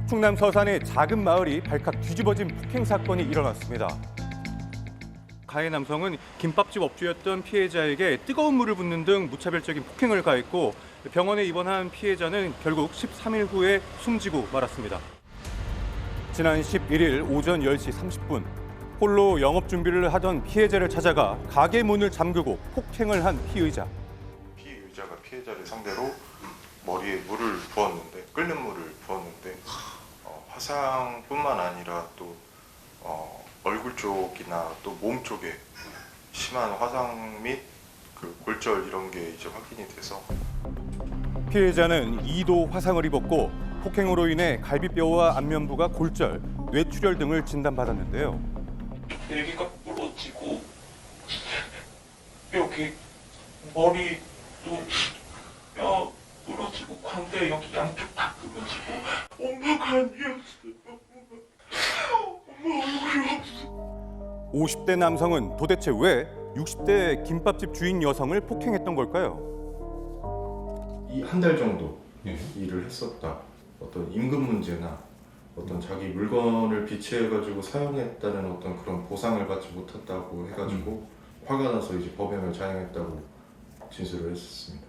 충남 서산의 작은 마을이 발칵 뒤집어진 폭행 사건이 일어났습니다. 가해 남성은 김밥집 업주였던 피해자에게 뜨거운 물을 붓는 등 무차별적인 폭행을 가했고 병원에 입원한 피해자는 결국 13일 후에 숨지고 말았습니다. 지난 11일 오전 10시 30분 홀로 영업 준비를 하던 피해자를 찾아가 가게 문을 잠그고 폭행을 한 피의자. 피의자가 피해자를 상대로 머리에 물을 부었는데 끓는 물을 부었는데 화상뿐만 아니라 또 얼굴 쪽이나 또 몸 쪽에 심한 화상 및 그 골절 이런 게 이제 확인이 돼서 피해자는 2도 화상을 입었고 폭행으로 인해 갈비뼈와 안면부가 골절, 뇌출혈 등을 진단받았는데요. 여기가 부러지고 여기 머리도 뼈 부러지고 광대 여기 양쪽 다 부러지고 엄마가 아니었어요. 엄마 얼굴이 없어. 50대 남성은 도대체 왜 60대 김밥집 주인 여성을 폭행했던 걸까요? 이 한 달 정도 일을 했었다. 어떤 임금 문제나 어떤 자기 물건을 비치해가지고 사용했다는 어떤 그런 보상을 받지 못했다고 해가지고 화가 나서 이제 법행을 자행했다고 진술을 했었습니다.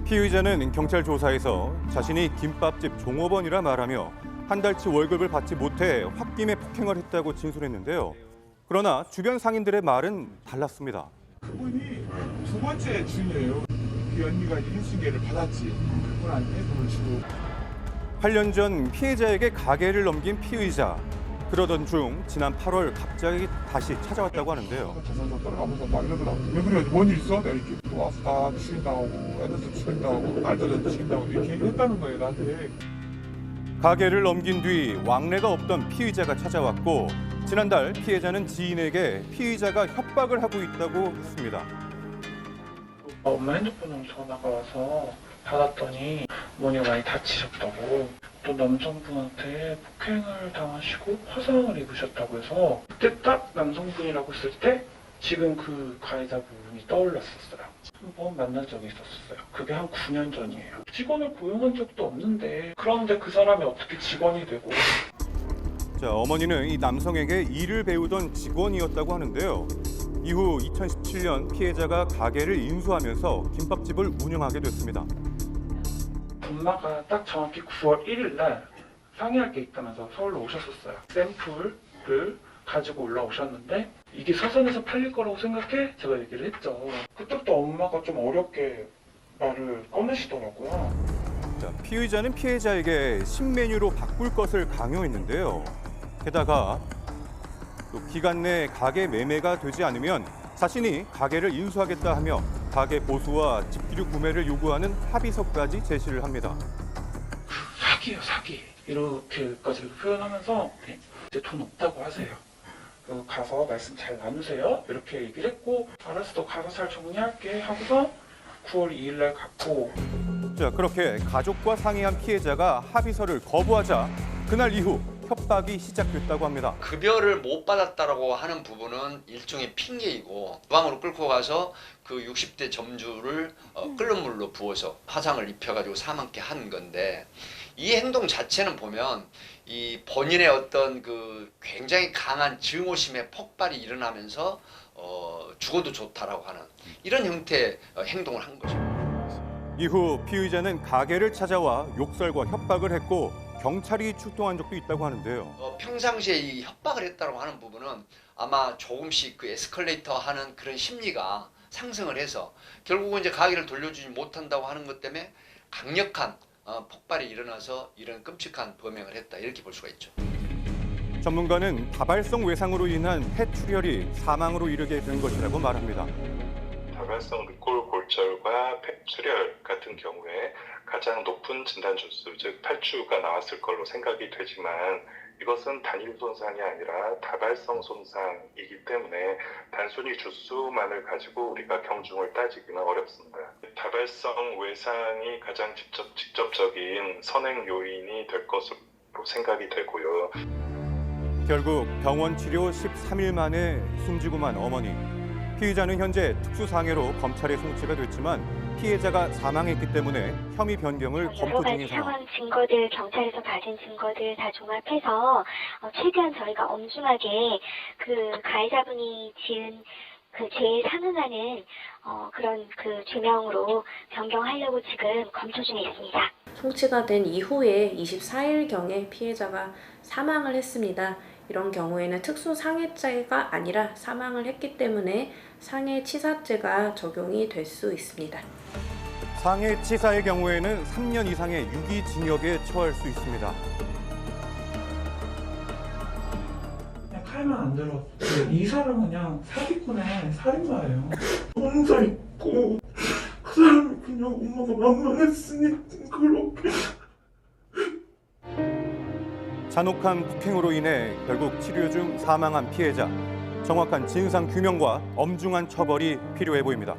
피의자는 경찰 조사에서 자신이 김밥집 종업원이라 말하며 한 달치 월급을 받지 못해 홧김에 폭행을 했다고 진술했는데요. 그러나 주변 상인들의 말은 달랐습니다. 그분이 두 번째 주인이에요. 그 언니가 인수인계를 받았지. 그분한테 돈을 주고. 8년 전 피해자에게 가게를 넘긴 피의자. 그러던 중 지난 8월 갑자기 다시 찾아왔다고 하는데요. 자산서 따라가면서 막 이러더라고. 왜 그래? 뭔 일 있어? 내가 이렇게 또 와서 다 죽인다고, 애들도 죽인다고, 날짜도 죽인다고 이렇게 했다는 거예요, 나한테. 가게를 넘긴 뒤 왕래가 없던 피의자가 찾아왔고 지난달 피해자는 지인에게 피의자가 협박을 하고 있다고 했습니다. 엄마 핸드폰으로 전화가 와서 받았더니 어머니가 많이 다치셨다고 또 남성분한테 폭행을 당하시고 화상을 입으셨다고 해서 그때 딱 남성분이라고 했을 때 지금 그 가해자분이 떠올랐었어요. 한 번 만난 적이 있었어요. 그게 한 9년 전이에요. 직원을 고용한 적도 없는데 그런데 그 사람이 어떻게 직원이 되고. 자, 어머니는 이 남성에게 일을 배우던 직원이었다고 하는데요. 이후 2017년 피해자가 가게를 인수하면서 김밥집을 운영하게 됐습니다. 엄마가 딱 정확히 9월 1일 날 상의할 게 있다면서 서울로 오셨었어요. 샘플을 가지고 올라오셨는데 이게 서산에서 팔릴 거라고 생각해? 제가 얘기를 했죠. 그때부터 엄마가 좀 어렵게 말을 꺼내시더라고요. 자, 피의자는 피해자에게 신메뉴로 바꿀 것을 강요했는데요. 게다가 또 기간 내 가게 매매가 되지 않으면 자신이 가게를 인수하겠다 하며 가게 보수와 집기류 구매를 요구하는 합의서까지 제시를 합니다. 사기예요, 사기. 이렇게까지 표현하면서 이제 돈 없다고 하세요. 가서 말씀 잘 나누세요. 이렇게 얘기를 했고 알았어, 가서 잘 정리할게 하고서 9월 2일 날 갔고. 자, 그렇게 가족과 상의한 피해자가 합의서를 거부하자 그날 이후 협박이 시작됐다고 합니다. 급여를 못 받았다라고 하는 부분은 일종의 핑계이고 주방으로 끌고 가서 그 60대 점주를 끓는 물로 부어서 화상을 입혀가지고 사망케 한 건데 이 행동 자체는 보면 이 본인의 어떤 그 굉장히 강한 증오심의 폭발이 일어나면서 죽어도 좋다라고 하는 이런 형태의 행동을 한 거죠. 이후 피의자는 가게를 찾아와 욕설과 협박을 했고 경찰이 출동한 적도 있다고 하는데요. 평상시에 이 협박을 했다고 하는 부분은 아마 조금씩 그 에스컬레이터 하는 그런 심리가 상승을 해서 결국은 이제 가게를 돌려주지 못한다고 하는 것 때문에 강력한 폭발이 일어나서 이런 끔찍한 범행을 했다 이렇게 볼 수가 있죠. 전문가는 다발성 외상으로 인한 폐출혈이 사망으로 이르게 된 것이라고 말합니다. 다발성 늑골 골절과 폐출혈 같은 경우에 가장 높은 진단 주수, 즉 8주가 나왔을 걸로 생각이 되지만 이것은 단일 손상이 아니라 다발성 손상이기 때문에 단순히 주수만을 가지고 우리가 경중을 따지기는 어렵습니다. 다발성 외상이 가장 직접적인 선행 요인이 될 것으로 생각이 되고요. 결국 병원 치료 13일 만에 숨지고 만 어머니. 피의자는 현재 특수상해로 검찰에 송치가 됐지만 피해자가 사망했기 때문에 혐의 변경을 여러 검토 중인 가지 상황. 상황 증거들, 경찰에서 받은 증거들 다 종합해서 최대한 저희가 엄중하게 그 가해자분이 지은 그 죄에 상응하는 그런 그 죄명으로 변경하려고 지금 검토 중에 있습니다. 송치가 된 이후에 24일경에 피해자가 사망을 했습니다. 이런 경우에는 특수상해죄가 아니라 사망을 했기 때문에 상해치사죄가 적용이 될 수 있습니다. 상해치사의 경우에는 3년 이상의 유기징역에 처할 수 있습니다. 그냥 칼만 안 들었어. 이 사람은 그냥 사기꾼의 살인마예요. 혼자 있고 그 사람이 그냥 엄마가 만만했으니 그렇게. 잔혹한 폭행으로 인해 결국 치료 중 사망한 피해자. 정확한 진상 규명과 엄중한 처벌이 필요해 보입니다.